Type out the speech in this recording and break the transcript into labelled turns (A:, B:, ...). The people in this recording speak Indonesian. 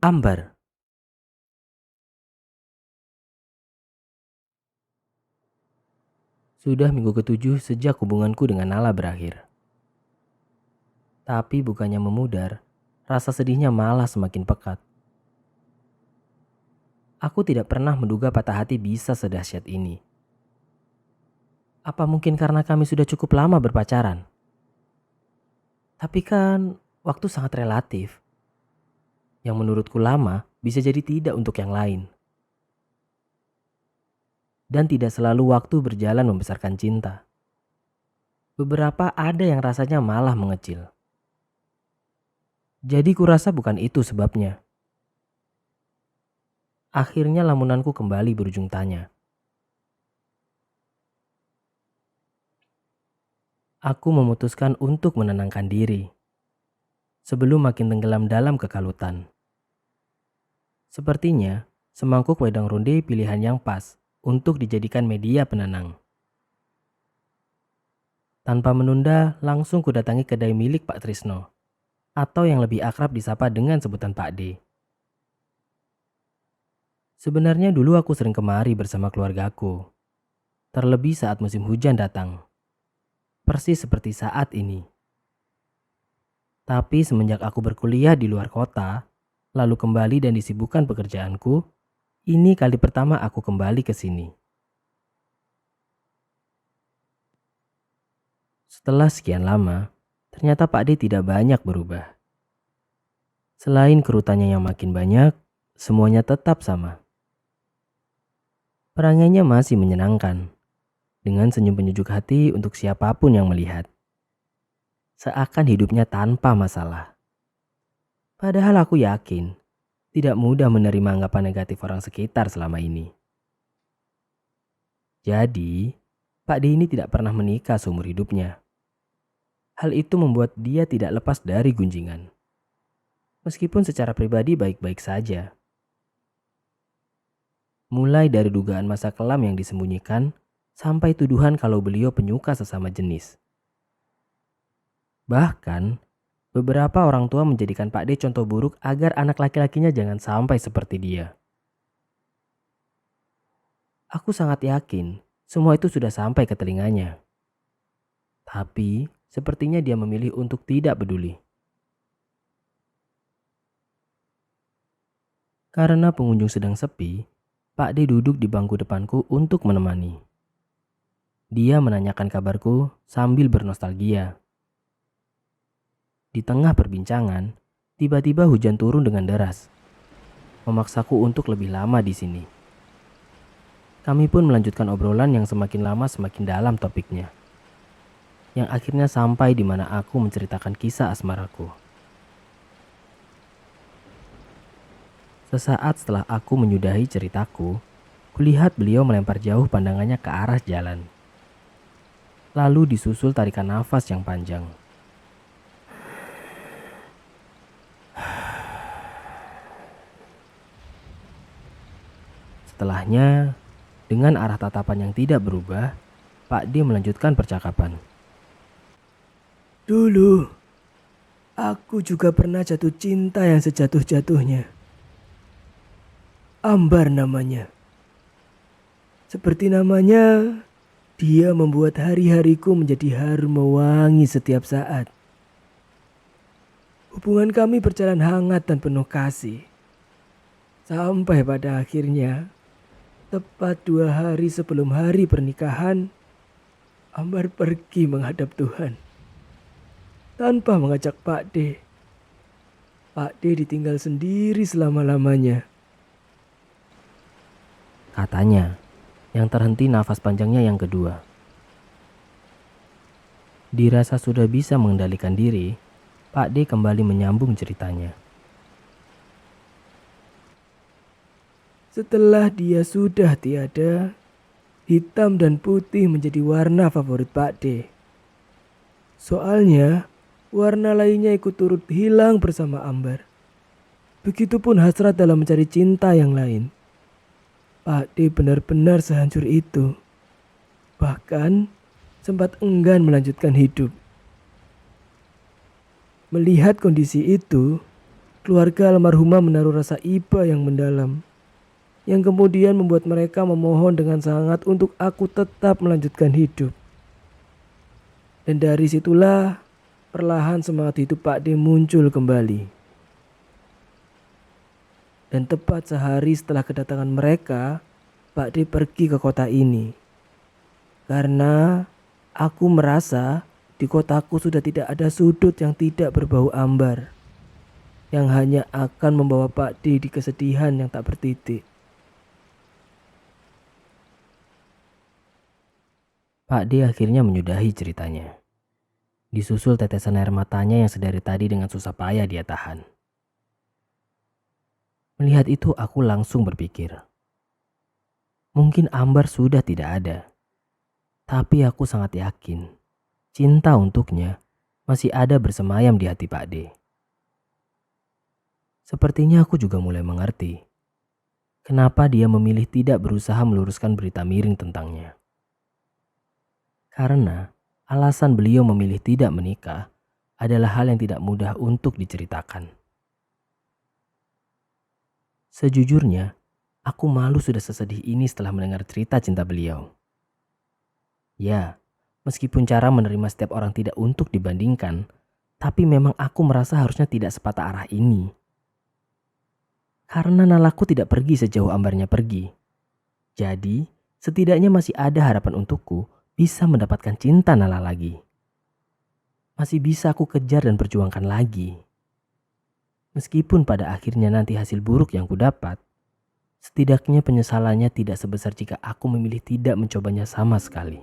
A: Ambar. Sudah minggu ketujuh sejak hubunganku dengan Nala berakhir. Tapi bukannya memudar, rasa sedihnya malah semakin pekat. Aku tidak pernah menduga patah hati bisa sedahsyat ini. Apa mungkin karena kami sudah cukup lama berpacaran? Tapi kan waktu sangat relatif. Yang menurutku lama bisa jadi tidak untuk yang lain. Dan tidak selalu waktu berjalan membesarkan cinta. Beberapa ada yang rasanya malah mengecil. Jadi kurasa bukan itu sebabnya. Akhirnya lamunanku kembali berujung tanya. Aku memutuskan untuk menenangkan diri sebelum makin tenggelam dalam kekalutan. Sepertinya semangkuk wedang ronde pilihan yang pas untuk dijadikan media penenang. Tanpa menunda, langsung kudatangi kedai milik Pak Trisno, atau yang lebih akrab disapa dengan sebutan Pak D. Sebenarnya dulu aku sering kemari bersama keluargaku, terlebih saat musim hujan datang. Persis seperti saat ini. Tapi semenjak aku berkuliah di luar kota, lalu kembali dan disibukkan pekerjaanku, ini kali pertama aku kembali ke sini. Setelah sekian lama, ternyata Pak D tidak banyak berubah. Selain kerutannya yang makin banyak, semuanya tetap sama. Perangainya masih menyenangkan, dengan senyum penyejuk hati untuk siapapun yang melihat. Seakan hidupnya tanpa masalah. Padahal aku yakin, tidak mudah menerima anggapan negatif orang sekitar selama ini. Jadi, Pak D ini tidak pernah menikah seumur hidupnya. Hal itu membuat dia tidak lepas dari gunjingan. Meskipun secara pribadi baik-baik saja. Mulai dari dugaan masa kelam yang disembunyikan, sampai tuduhan kalau beliau penyuka sesama jenis. Bahkan, beberapa orang tua menjadikan Pak D contoh buruk agar anak laki-lakinya jangan sampai seperti dia. Aku sangat yakin semua itu sudah sampai ke telinganya. Tapi, sepertinya dia memilih untuk tidak peduli. Karena pengunjung sedang sepi, Pak D duduk di bangku depanku untuk menemani. Dia menanyakan kabarku sambil bernostalgia. Di tengah perbincangan, tiba-tiba hujan turun dengan deras, memaksaku untuk lebih lama di sini. Kami pun melanjutkan obrolan yang semakin lama semakin dalam topiknya. Yang akhirnya sampai di mana aku menceritakan kisah asmaraku. Sesaat setelah aku menyudahi ceritaku, kulihat beliau melempar jauh pandangannya ke arah jalan. Lalu disusul tarikan nafas yang panjang. Setelahnya, dengan arah tatapan yang tidak berubah, Pak D melanjutkan percakapan.
B: Dulu, aku juga pernah jatuh cinta yang sejatuh-jatuhnya. Ambar namanya. Seperti namanya, dia membuat hari-hariku menjadi harum mewangi setiap saat. Hubungan kami berjalan hangat dan penuh kasih. Sampai pada akhirnya, tepat 2 hari sebelum hari pernikahan, Ambar pergi menghadap Tuhan. Tanpa mengajak Pak D. Pak D ditinggal sendiri selama-lamanya.
A: Katanya, yang terhenti nafas panjangnya yang kedua. Dirasa sudah bisa mengendalikan diri, Pak D kembali menyambung ceritanya.
B: Setelah dia sudah tiada, hitam dan putih menjadi warna favorit Pak D. Soalnya, warna lainnya ikut turut hilang bersama Ambar. Begitupun hasrat dalam mencari cinta yang lain. Pak D benar-benar sehancur itu. Bahkan sempat enggan melanjutkan hidup. Melihat kondisi itu, Keluarga almarhumah menaruh rasa iba yang mendalam, yang kemudian membuat mereka memohon dengan sangat untuk aku tetap melanjutkan hidup. Dan dari situlah perlahan semangat hidup Pak D muncul kembali. Dan tepat sehari setelah kedatangan mereka, Pak D pergi ke kota ini. Karena aku merasa di kotaku sudah tidak ada sudut yang tidak berbau ambar, yang hanya akan membawa Pak D di kesedihan yang tak bertitik.
A: Pak D akhirnya menyudahi ceritanya. Disusul tetesan air matanya yang sedari tadi dengan susah payah dia tahan. Melihat itu aku langsung berpikir, mungkin Ambar sudah tidak ada. Tapi aku sangat yakin, cinta untuknya masih ada bersemayam di hati Pak D. Sepertinya aku juga mulai mengerti kenapa dia memilih tidak berusaha meluruskan berita miring tentangnya. Karena alasan beliau memilih tidak menikah adalah hal yang tidak mudah untuk diceritakan. Sejujurnya, aku malu sudah sesedih ini setelah mendengar cerita cinta beliau. Ya, meskipun cara menerima setiap orang tidak untuk dibandingkan, tapi memang aku merasa harusnya tidak sepatah arah ini. Karena nalaku tidak pergi sejauh Ambarnya pergi. Jadi, setidaknya masih ada harapan untukku bisa mendapatkan cinta Nala lagi. Masih bisa aku kejar dan perjuangkan lagi. Meskipun pada akhirnya nanti hasil buruk yang kudapat, setidaknya penyesalannya tidak sebesar jika aku memilih tidak mencobanya sama sekali.